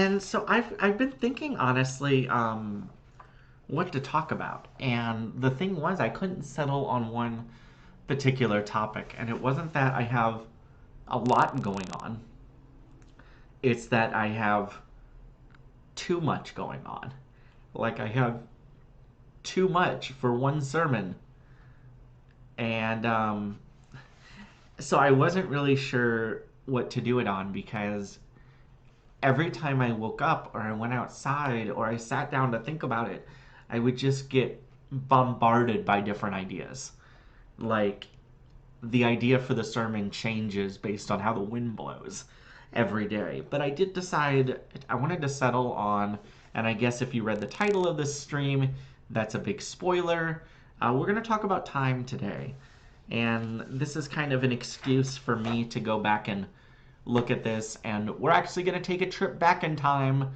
And so I've been thinking honestly what to talk about. And the thing was I couldn't settle on one particular topic. And it wasn't that I have a lot going on. It's that I have too much going on. Like I have too much for one sermon. And so I wasn't really sure what to do it on because every time I woke up or I went outside or I sat down to think about it, I would just get bombarded by different ideas. Like the idea for the sermon changes based on how the wind blows every day. But I did decide I wanted to settle on, and I guess if you read the title of this stream, that's a big spoiler. We're going to talk about time today. And this is kind of an excuse for me to go back and look at this. And we're actually going to take a trip back in time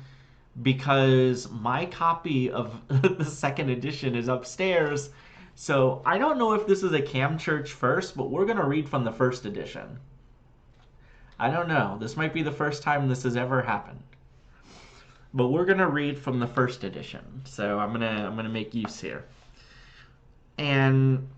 because my copy of the second edition is upstairs. So I don't know if this is a Cam Church first, but we're going to read from the first edition. I don't know. This might be the first time this has ever happened. But we're going to read from the first edition. So I'm going to make use here. And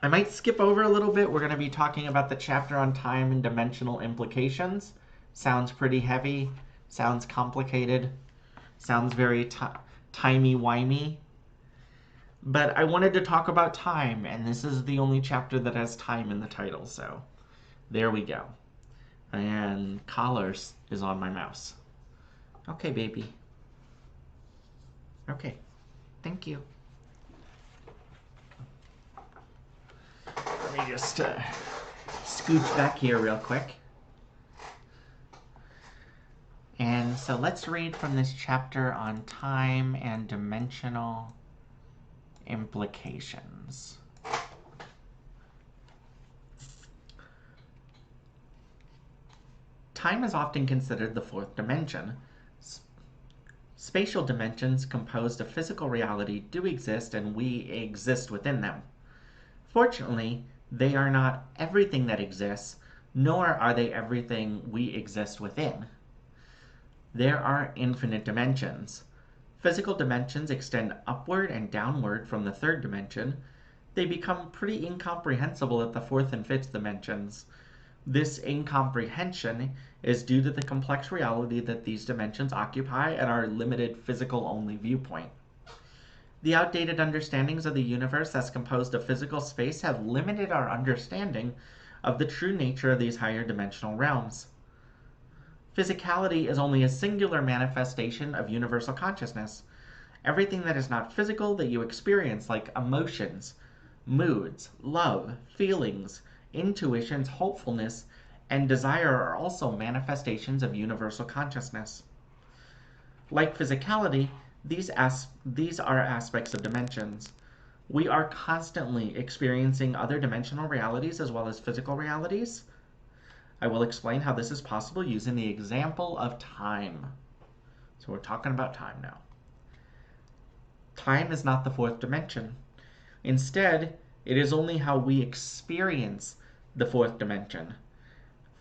I might skip over a little bit. We're going to be talking about the chapter on time and dimensional implications. Sounds pretty heavy. Sounds complicated. Sounds very timey-wimey. But I wanted to talk about time, and this is the only chapter that has time in the title, so there we go. And collars is on my mouse. Okay, baby. Okay. Thank you. Let me just scooch back here real quick. And so let's read from this chapter on time and dimensional implications. Time is often considered the fourth dimension. Spatial dimensions composed of physical reality do exist, and we exist within them. Fortunately, they are not everything that exists, nor are they everything we exist within. There are infinite dimensions. Physical dimensions extend upward and downward from the third dimension. They become pretty incomprehensible at the fourth and fifth dimensions. This incomprehension is due to the complex reality that these dimensions occupy at our limited physical-only viewpoint. The outdated understandings of the universe as composed of physical space have limited our understanding of the true nature of these higher dimensional realms. Physicality is only a singular manifestation of universal consciousness. Everything that is not physical that you experience, like emotions, moods, love, feelings, intuitions, hopefulness, and desire, are also manifestations of universal consciousness. Like physicality, these are aspects of dimensions. We are constantly experiencing other dimensional realities as well as physical realities. I will explain how this is possible using the example of time. So we're talking about time now. Time is not the fourth dimension. Instead, it is only how we experience the fourth dimension.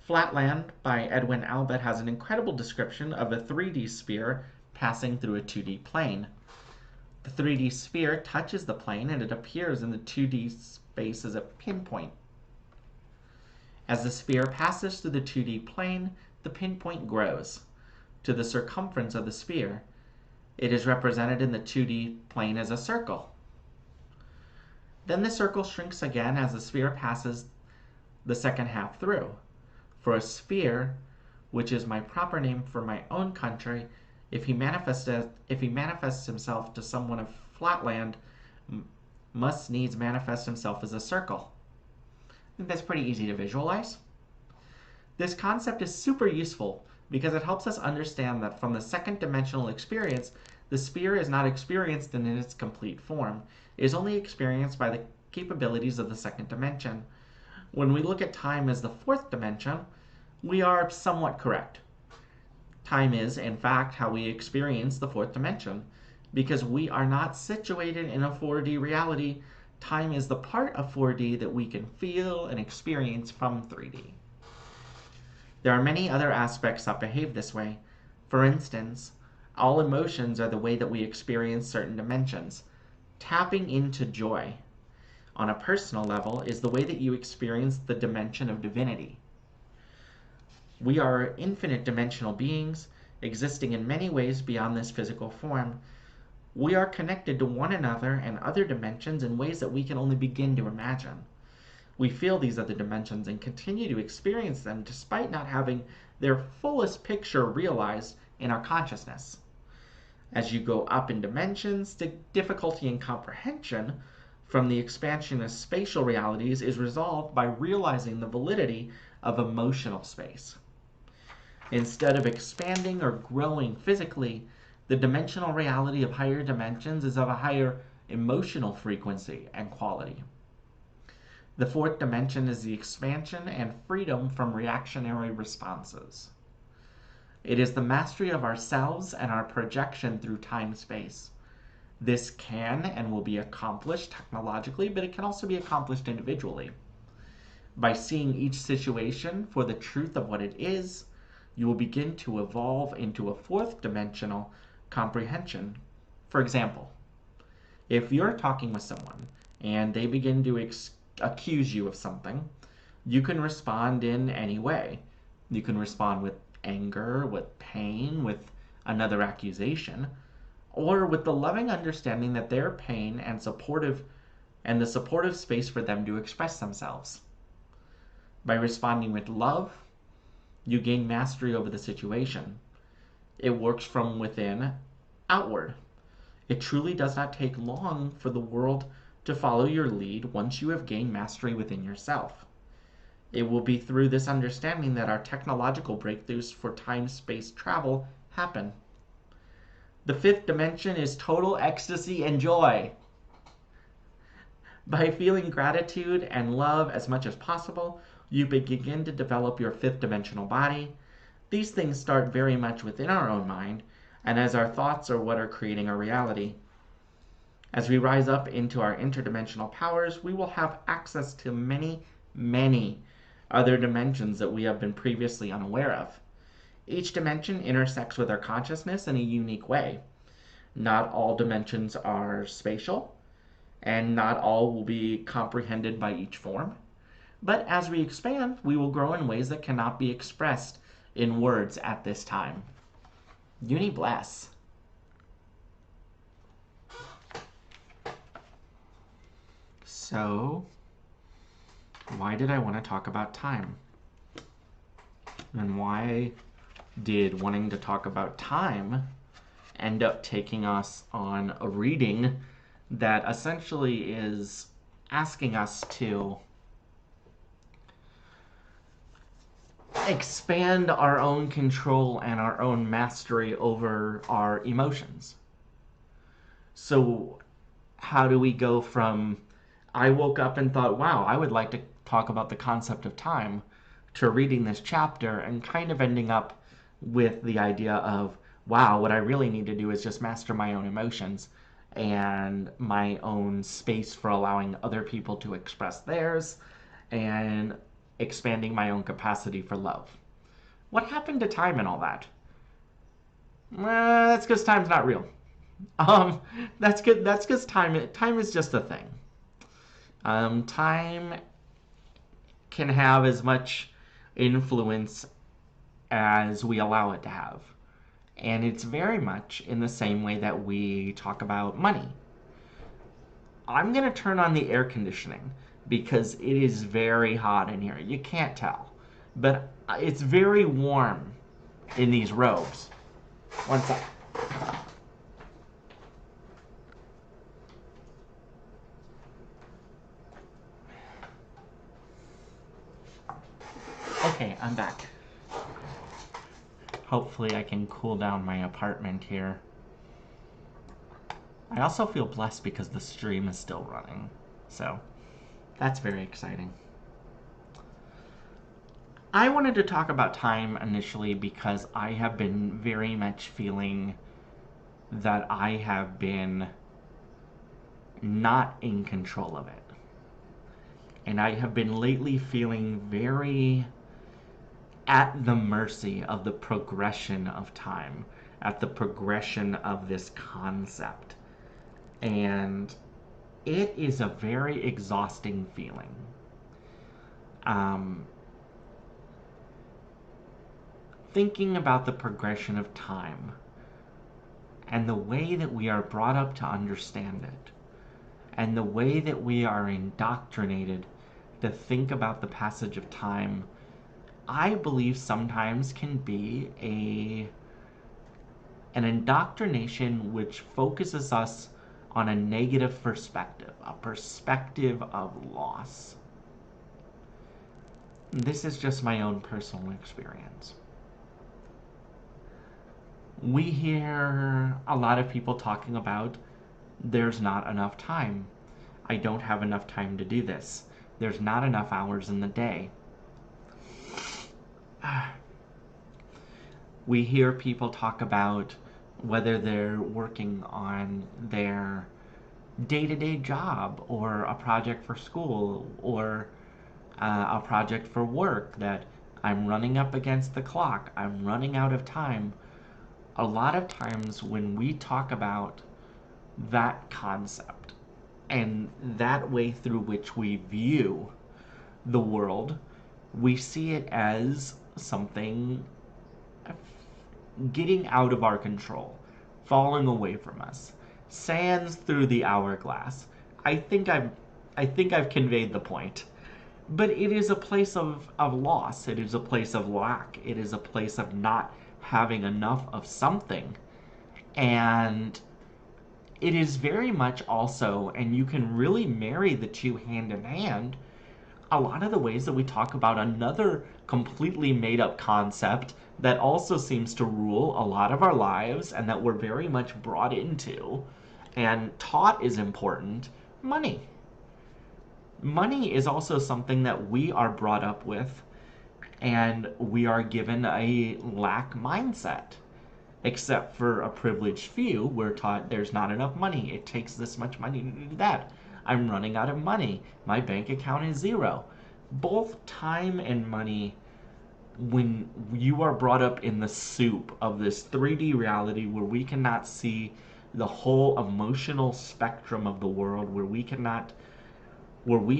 Flatland by Edwin Albert has an incredible description of a 3D sphere passing through a 2D plane. The 3D sphere touches the plane and it appears in the 2D space as a pinpoint. As the sphere passes through the 2D plane, the pinpoint grows to the circumference of the sphere. It is represented in the 2D plane as a circle. Then the circle shrinks again as the sphere passes the second half through. For a sphere, which is my proper name for my own country, if he manifests himself to someone of Flatland, must needs manifest himself as a circle. I think that's pretty easy to visualize. This concept is super useful because it helps us understand that from the second dimensional experience, the sphere is not experienced in its complete form. It is only experienced by the capabilities of the second dimension. When we look at time as the fourth dimension, we are somewhat correct. Time is, in fact, how we experience the fourth dimension. Because we are not situated in a 4D reality, time is the part of 4D that we can feel and experience from 3D. There are many other aspects that behave this way. For instance, all emotions are the way that we experience certain dimensions. Tapping into joy on a personal level is the way that you experience the dimension of divinity. We are infinite dimensional beings existing in many ways beyond this physical form. We are connected to one another and other dimensions in ways that we can only begin to imagine. We feel these other dimensions and continue to experience them despite not having their fullest picture realized in our consciousness. As you go up in dimensions, the difficulty in comprehension from the expansion of spatial realities is resolved by realizing the validity of emotional space. Instead of expanding or growing physically, the dimensional reality of higher dimensions is of a higher emotional frequency and quality. The fourth dimension is the expansion and freedom from reactionary responses. It is the mastery of ourselves and our projection through time-space. This can and will be accomplished technologically, but it can also be accomplished individually. By seeing each situation for the truth of what it is, you will begin to evolve into a fourth dimensional comprehension. For example, if you're talking with someone and they begin to accuse you of something, you can respond in any way. You can respond with anger, with pain, with another accusation, or with the loving understanding that their pain and the supportive space for them to express themselves. By responding with love, you gain mastery over the situation. It works from within outward. It truly does not take long for the world to follow your lead once you have gained mastery within yourself. It will be through this understanding that our technological breakthroughs for time-space travel happen. The fifth dimension is total ecstasy and joy. By feeling gratitude and love as much as possible, you begin to develop your fifth dimensional body. These things start very much within our own mind, and as our thoughts are what are creating our reality. As we rise up into our interdimensional powers, we will have access to many, many other dimensions that we have been previously unaware of. Each dimension intersects with our consciousness in a unique way. Not all dimensions are spatial, and not all will be comprehended by each form. But as we expand, we will grow in ways that cannot be expressed in words at this time. Uni bless. So, why did I want to talk about time? And why did wanting to talk about time end up taking us on a reading that essentially is asking us to expand our own control and our own mastery over our emotions? So how do we go from, I woke up and thought, wow, I would like to talk about the concept of time, to reading this chapter and kind of ending up with the idea of, wow, what I really need to do is just master my own emotions and my own space for allowing other people to express theirs and expanding my own capacity for love. What happened to time and all that? That's because time's not real. That's good. That's because time is just a thing. Time can have as much influence as we allow it to have. And it's very much in the same way that we talk about money. I'm going to turn on the air conditioning because it is very hot in here. You can't tell, but it's very warm in these robes. One sec. Okay, I'm back. Hopefully I can cool down my apartment here. I also feel blessed because the stream is still running, so that's very exciting. I wanted to talk about time initially because I have been very much feeling that I have been not in control of it. And I have been lately feeling very at the mercy of the progression of time, at the progression of this concept. And it is a very exhausting feeling. Um, Thinking about the progression of time and the way that we are brought up to understand it, and the way that we are indoctrinated to think about the passage of time, I believe sometimes can be an indoctrination which focuses us on a negative perspective, a perspective of loss. This is just my own personal experience. We hear a lot of people talking about there's not enough time. I don't have enough time to do this. There's not enough hours in the day. We hear people talk about whether they're working on their day-to-day job or a project for school or a project for work, that I'm running up against the clock, I'm running out of time. A lot of times when we talk about that concept and that way through which we view the world, we see it as something getting out of our control, falling away from us, sands through the hourglass. I think I've conveyed the point. But it is a place of loss. It is a place of lack. It is a place of not having enough of something. And it is very much also, and you can really marry the two hand in hand, a lot of the ways that we talk about another completely made up concept that also seems to rule a lot of our lives and that we're very much brought into and taught is important: money. Money is also something that we are brought up with, and we are given a lack mindset. Except for a privileged few, we're taught there's not enough money. It takes this much money to do that. I'm running out of money. My bank account is zero. Both time and money, when you are brought up in the soup of this 3D reality where we cannot see the whole emotional spectrum of the world, where we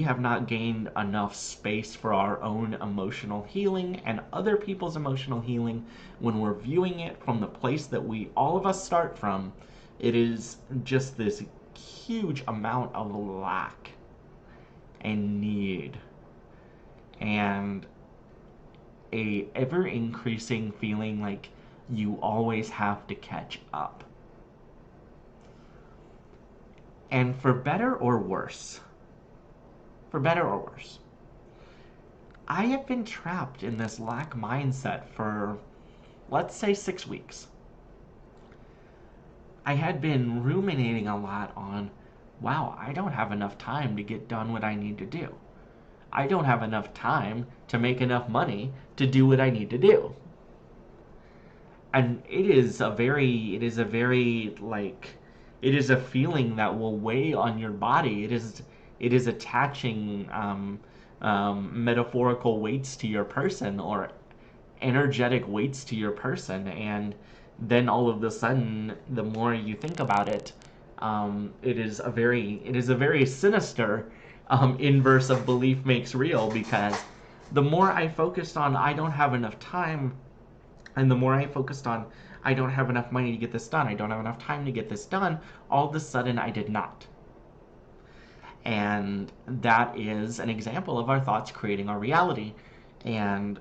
have not gained enough space for our own emotional healing and other people's emotional healing, when we're viewing it from the place that we all of us start from, it is just this huge amount of lack and need and a ever increasing feeling like you always have to catch up. And for better or worse, I have been trapped in this lack mindset for, let's say, 6 weeks. I had been ruminating a lot on, wow, I don't have enough time to get done what I need to do. I don't have enough time to make enough money to do what I need to do. And it is a feeling that will weigh on your body. It is attaching metaphorical weights to your person, or energetic weights to your person, and then all of a sudden, the more you think about it, it is a very sinister inverse of belief makes real, because the more I focused on I don't have enough time, and the more I focused on I don't have enough money to get this done, I don't have enough time to get this done, all of a sudden I did not. And that is an example of our thoughts creating our reality. And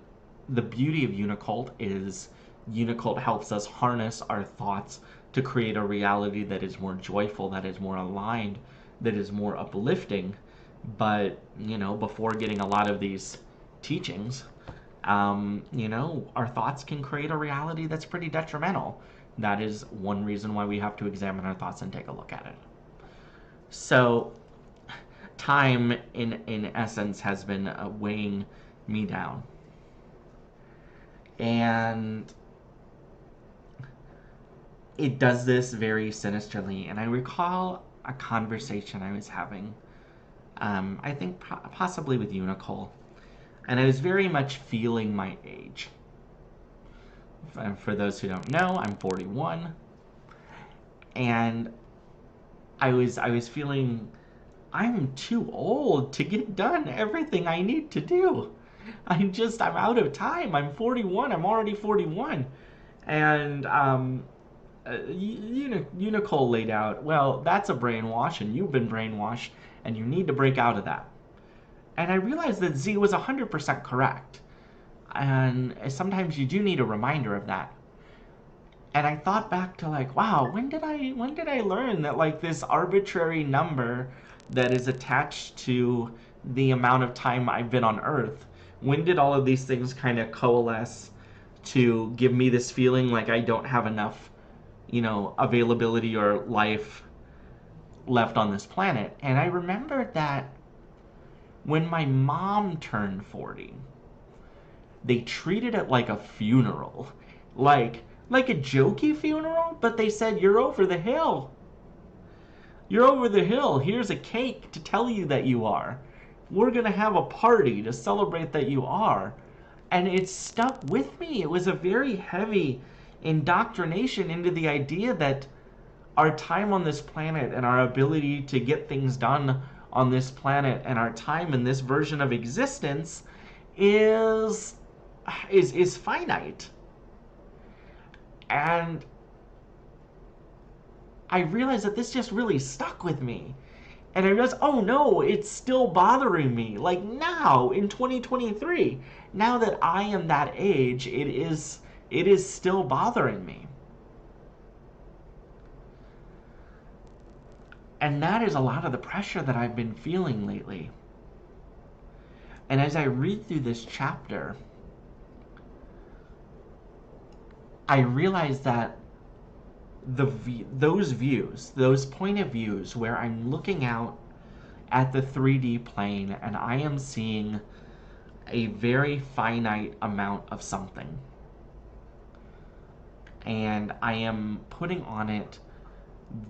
the beauty of Unicult is Unicult helps us harness our thoughts to create a reality that is more joyful, that is more aligned, that is more uplifting. But, before getting a lot of these teachings, our thoughts can create a reality that's pretty detrimental. That is one reason why we have to examine our thoughts and take a look at it. So, time, in essence, has been weighing me down. And it does this very sinisterly. And I recall a conversation I was having, I think possibly with Unicole. And I was very much feeling my age. And for those who don't know, I'm 41, and I was feeling I'm too old to get done everything I need to do. I'm out of time. I'm 41. I'm already 41. And Unicole laid out, well, that's a brainwash, and you've been brainwashed, and you need to break out of that. And I realized that Z was 100% correct. And sometimes you do need a reminder of that. And I thought back to like, wow, when did I learn that like this arbitrary number that is attached to the amount of time I've been on Earth, when did all of these things kind of coalesce to give me this feeling like I don't have enough, availability or life left on this planet? And I remembered that when my mom turned 40, they treated it like a funeral. Like a jokey funeral, but they said, "You're over the hill. You're over the hill. Here's a cake to tell you that you are. We're going to have a party to celebrate that you are." And it stuck with me. It was a very heavy indoctrination into the idea that our time on this planet and our ability to get things done on this planet and our time in this version of existence is finite. And I realized that this just really stuck with me. And I realized, oh no, it's still bothering me. Like now, in 2023, now that I am that age, it is still bothering me. And that is a lot of the pressure that I've been feeling lately. And as I read through this chapter, I realize that those point of views where I'm looking out at the 3D plane and I am seeing a very finite amount of something, and I am putting on it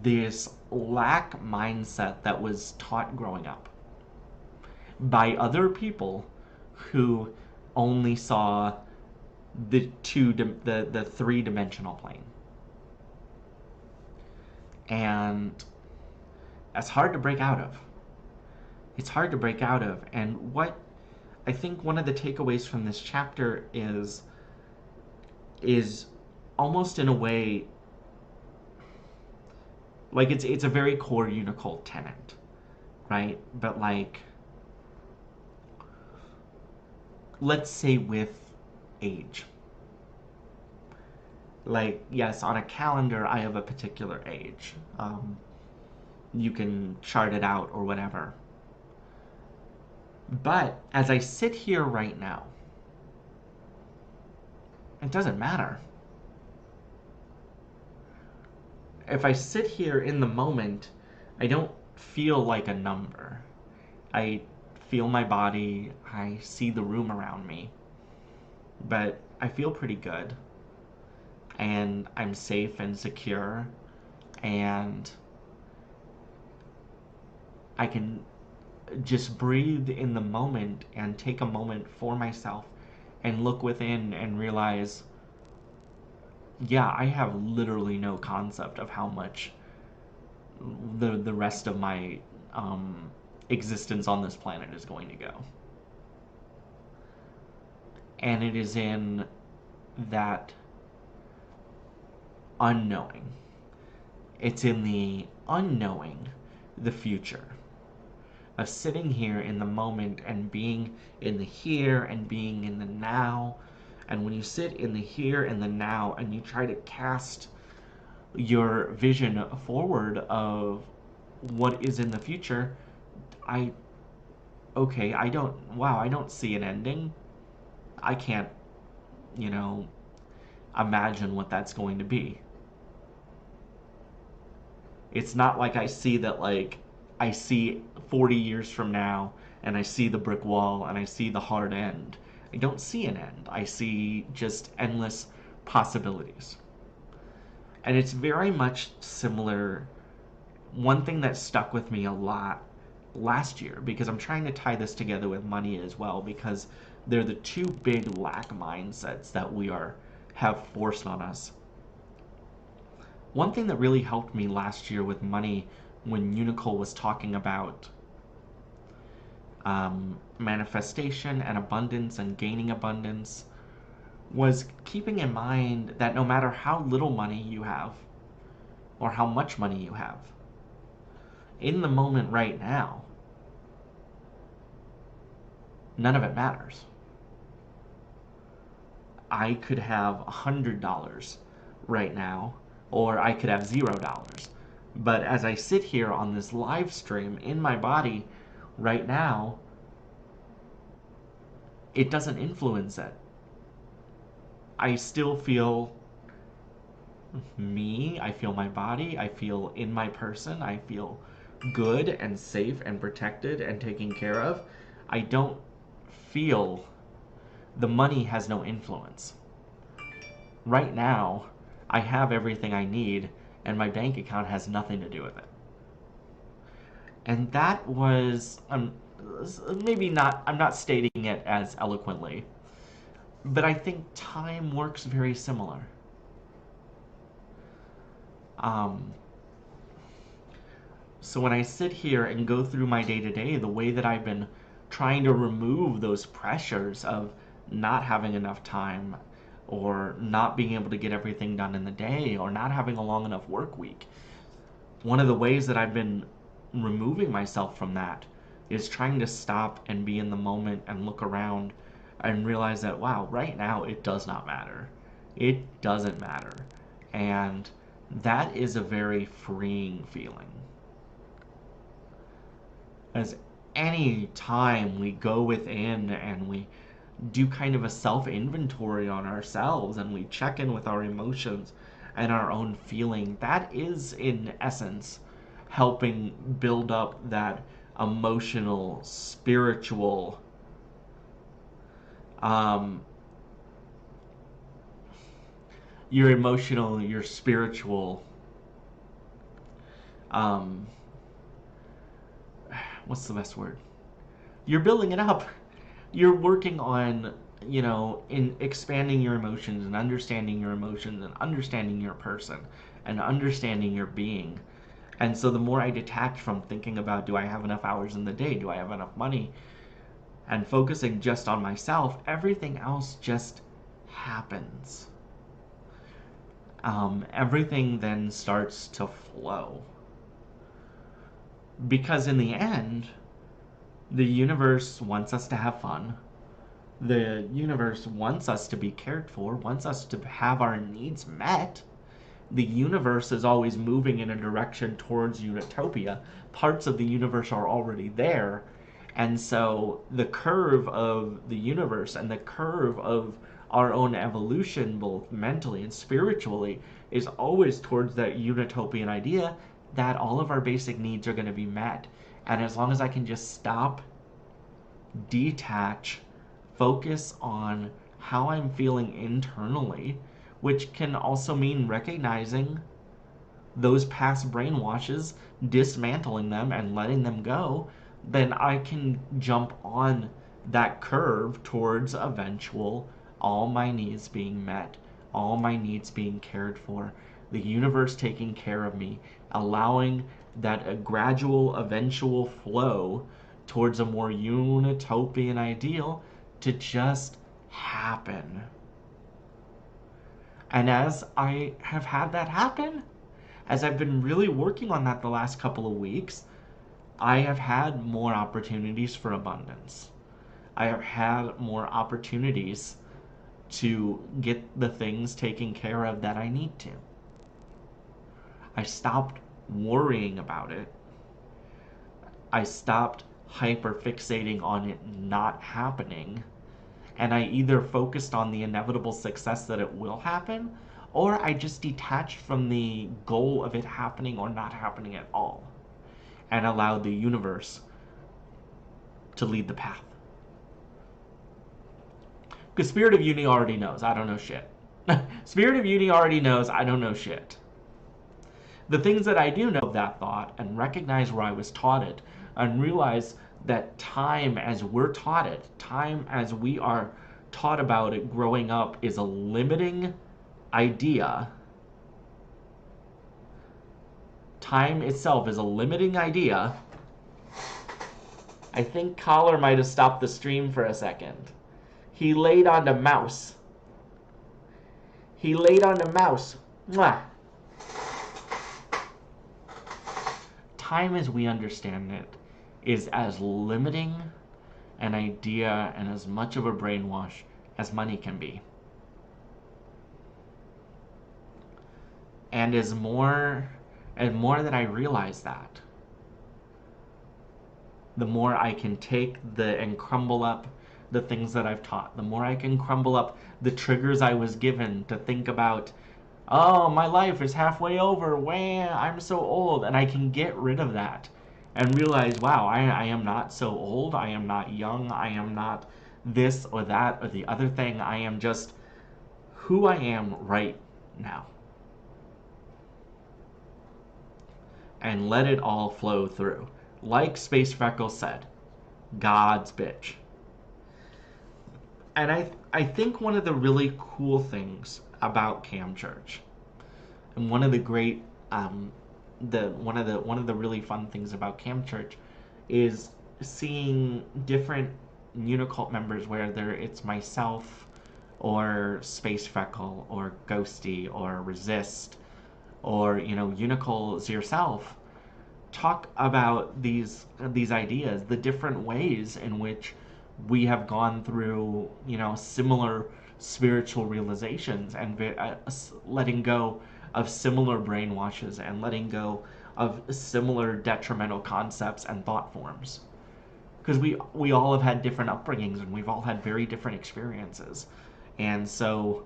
this lack mindset that was taught growing up by other people who only saw the three-dimensional plane. And that's hard to break out of. It's hard to break out of. And what I think one of the takeaways from this chapter is almost in a way like it's a very core Unicult tenet, right? But like, let's say with age. Like, yes, on a calendar, I have a particular age. You can chart it out or whatever. But as I sit here right now, it doesn't matter. If I sit here in the moment, I don't feel like a number. I feel my body, I see the room around me, but I feel pretty good. And I'm safe and secure, and I can just breathe in the moment and take a moment for myself and look within and realize, yeah, I have literally no concept of how much the rest of my existence on this planet is going to go. And it is in that unknowing. It's in the unknowing the future. Of sitting here in the moment and being in the here and being in the now. And when you sit in the here and the now and you try to cast your vision forward of what is in the future, I don't see an ending. I can't, imagine what that's going to be. It's not like I see that, like, I see 40 years from now and I see the brick wall and I see the hard end. I don't see an end. I see just endless possibilities. And it's very much similar. One thing that stuck with me a lot last year, because I'm trying to tie this together with money as well, because they're the two big lack mindsets that we are have forced on us. One thing that really helped me last year with money, when Unicole was talking about manifestation and abundance and gaining abundance, was keeping in mind that no matter how little money you have or how much money you have, in the moment right now, none of it matters. I could have $100 right now, or I could have $0. But as I sit here on this live stream in my body right now, it doesn't influence it. I still feel me, I feel my body, I feel in my person, I feel good and safe and protected and taken care of. I don't feel the money has no influence. Right now, I have everything I need, and my bank account has nothing to do with it. And that was, maybe not, I'm not stating it as eloquently, but I think time works very similar. So when I sit here and go through my day-to-day, the way that I've been trying to remove those pressures of not having enough time, or not being able to get everything done in the day, or not having a long enough work week, one of the ways that I've been removing myself from that is trying to stop and be in the moment and look around and realize that, wow, right now it does not matter. It doesn't matter. And that is a very freeing feeling. As any time we go within and we do kind of a self-inventory on ourselves and we check in with our emotions and our own feeling, that is in essence helping build up that emotional, spiritual, your spiritual, what's the best word? You're building it up. You're working on, in expanding your emotions and understanding your emotions and understanding your person and understanding your being. And so the more I detach from thinking about, do I have enough hours in the day? Do I have enough money? And focusing just on myself, everything else just happens. Everything then starts to flow. Because in the end, the universe wants us to have fun. The universe wants us to be cared for, wants us to have our needs met. The universe is always moving in a direction towards Unitopia. Parts of the universe are already there. And so the curve of the universe and the curve of our own evolution, both mentally and spiritually, is always towards that Unitopian idea that all of our basic needs are going to be met. And as long as I can just stop, detach, focus on how I'm feeling internally, which can also mean recognizing those past brainwashes, dismantling them and letting them go, then I can jump on that curve towards eventual all my needs being met, all my needs being cared for, the universe taking care of me, allowing that a gradual eventual flow towards a more Unitopian ideal to just happen. And as I have had that happen, as I've been really working on that the last couple of weeks, I have had more opportunities for abundance. I have had more opportunities to get the things taken care of that I need to. I stopped worrying about it. I stopped hyper-fixating on it not happening. And I either focused on the inevitable success that it will happen, or I just detached from the goal of it happening or not happening at all, and allowed the universe to lead the path. Because Spirit of Uni already knows I don't know shit. Spirit of Uni already knows I don't know shit. The things that I do know of that thought and recognize where I was taught it, and realize that time as we're taught it, time as we are taught about it growing up is a limiting idea. Time itself is a limiting idea. I think Collar might have stopped the stream for a second. He laid on the mouse. He laid on the mouse. Mwah. Time as we understand it is as limiting an idea and as much of a brainwash as money can be. And more that I realize that, the more I can take and crumble up the things that I've taught, the more I can crumble up the triggers I was given to think about, oh, my life is halfway over, I'm so old, and I can get rid of that and realize, wow, I am not so old, I am not young, I am not this or that or the other thing, I am just who I am right now. And let it all flow through. Like Space Freckles said, God's bitch. And I think one of the really cool things about Cam Church, and one of the great one of the really fun things about Cam Church is seeing different Unicult members, whether it's myself or Space Freckle or Ghosty or Resist or Unicole's yourself, talk about these ideas, the different ways in which we have gone through similar spiritual realizations and letting go of similar brainwashes and letting go of similar detrimental concepts and thought forms, because we all have had different upbringings and we've all had very different experiences. And so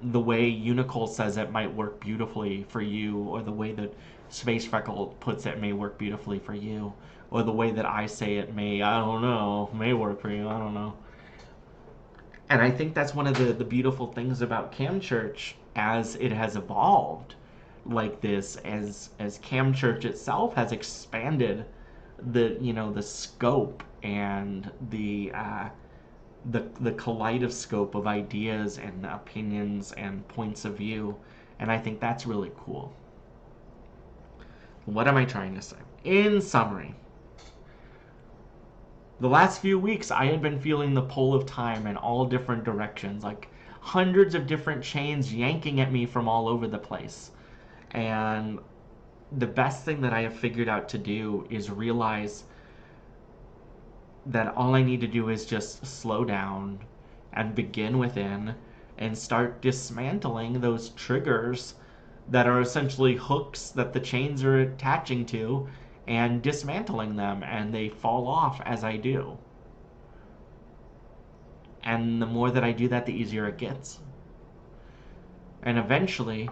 the way Unicole says it might work beautifully for you, or the way that Space Freckle puts it may work beautifully for you, or the way that I say it may work for you, I don't know. And I think that's one of the beautiful things about Cam Church as it has evolved like this, as Cam Church itself has expanded the scope and the kaleidoscope of ideas and opinions and points of view. And I think that's really cool. What am I trying to say? In summary, the last few weeks I had been feeling the pull of time in all different directions, like hundreds of different chains yanking at me from all over the place. And the best thing that I have figured out to do is realize that all I need to do is just slow down and begin within and start dismantling those triggers that are essentially hooks that the chains are attaching to, and dismantling them, and they fall off as I do. And the more that I do that, the easier it gets. And eventually,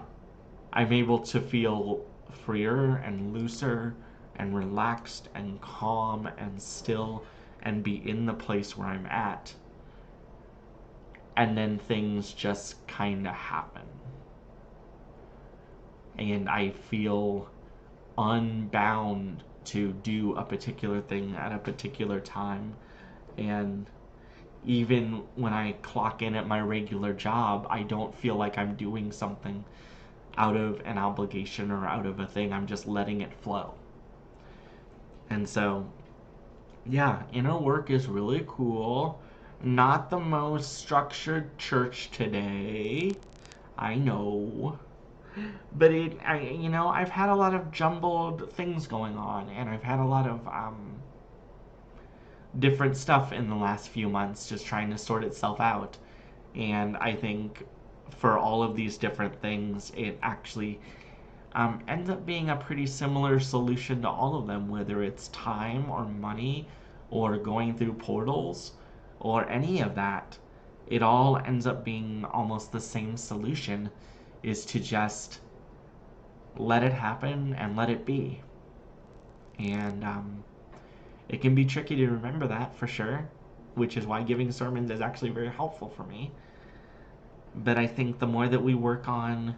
I'm able to feel freer and looser and relaxed and calm and still and be in the place where I'm at. And then things just kind of happen. And I feel unbound to do a particular thing at a particular time. And even when I clock in at my regular job, I don't feel like I'm doing something out of an obligation or out of a thing. I'm just letting it flow. And so, yeah, inner work is really cool. Not the most structured church today, I know. But I've had a lot of jumbled things going on, and I've had a lot of different stuff in the last few months just trying to sort itself out. And I think for all of these different things, it actually ends up being a pretty similar solution to all of them, whether it's time or money or going through portals or any of that. It all ends up being almost the same solution, is to just let it happen and let it be. And it can be tricky to remember that, for sure, which is why giving sermons is actually very helpful for me. But I think the more that we work on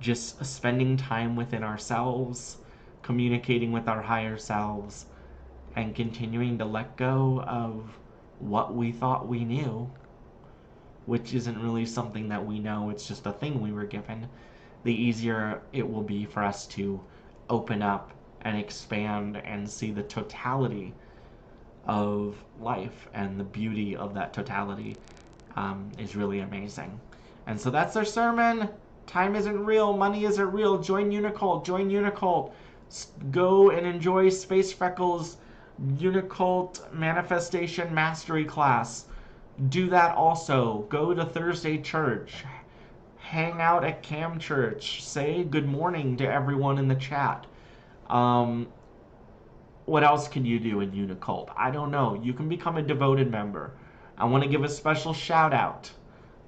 just spending time within ourselves, communicating with our higher selves, and continuing to let go of what we thought we knew, which isn't really something that we know, it's just a thing we were given, the easier it will be for us to open up and expand and see the totality of life, and the beauty of that totality is really amazing. And so that's their sermon. Time isn't real, money isn't real. Join Unicult, join Unicult. Go and enjoy Space Freckles' Unicult Manifestation Mastery class. Do that also. Go to Thursday church. Hang out at Cam Church. Say good morning to everyone in the chat. What else can you do in Unicult? I don't know. You can become a devoted member. I want to give a special shout out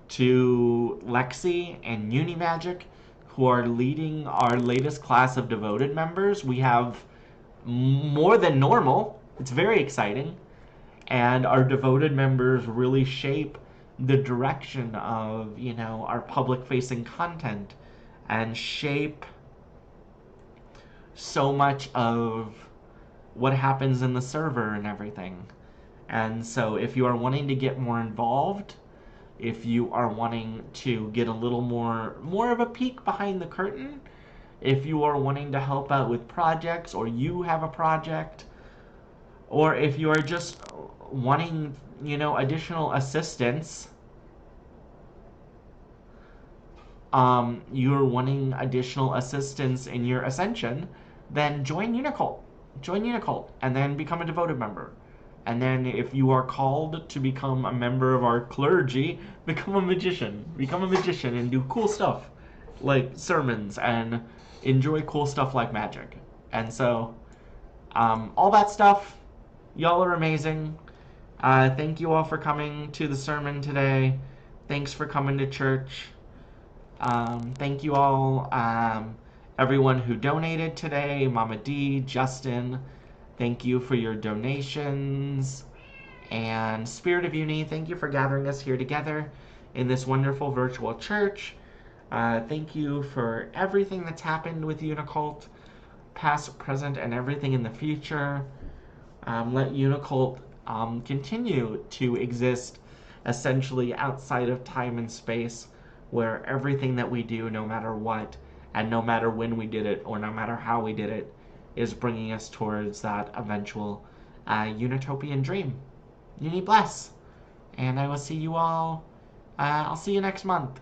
to Lexi and Unimagic, who are leading our latest class of devoted members. We have more than normal. It's very exciting. And our devoted members really shape the direction of, our public-facing content, and shape so much of what happens in the server and everything. And so if you are wanting to get more involved, if you are wanting to get a little more of a peek behind the curtain, if you are wanting to help out with projects, or you have a project, or if you are just wanting, additional assistance, you're wanting additional assistance in your ascension, then join Unicult. Join Unicult, and then become a devoted member. And then if you are called to become a member of our clergy, become a magician. Become a magician and do cool stuff like sermons, and enjoy cool stuff like magic. And so, all that stuff, y'all are amazing. Thank you all for coming to the sermon today. Thanks for coming to church. Thank you all, everyone who donated today, Mama D, Justin, thank you for your donations. And Spirit of Uni, thank you for gathering us here together in this wonderful virtual church. Thank you for everything that's happened with Unicult, past, present, and everything in the future. Let Unicult continue to exist essentially outside of time and space, where everything that we do, no matter what, and no matter when we did it, or no matter how we did it, is bringing us towards that eventual Unitopian dream. Uni bless. And I will see you all, I'll see you next month.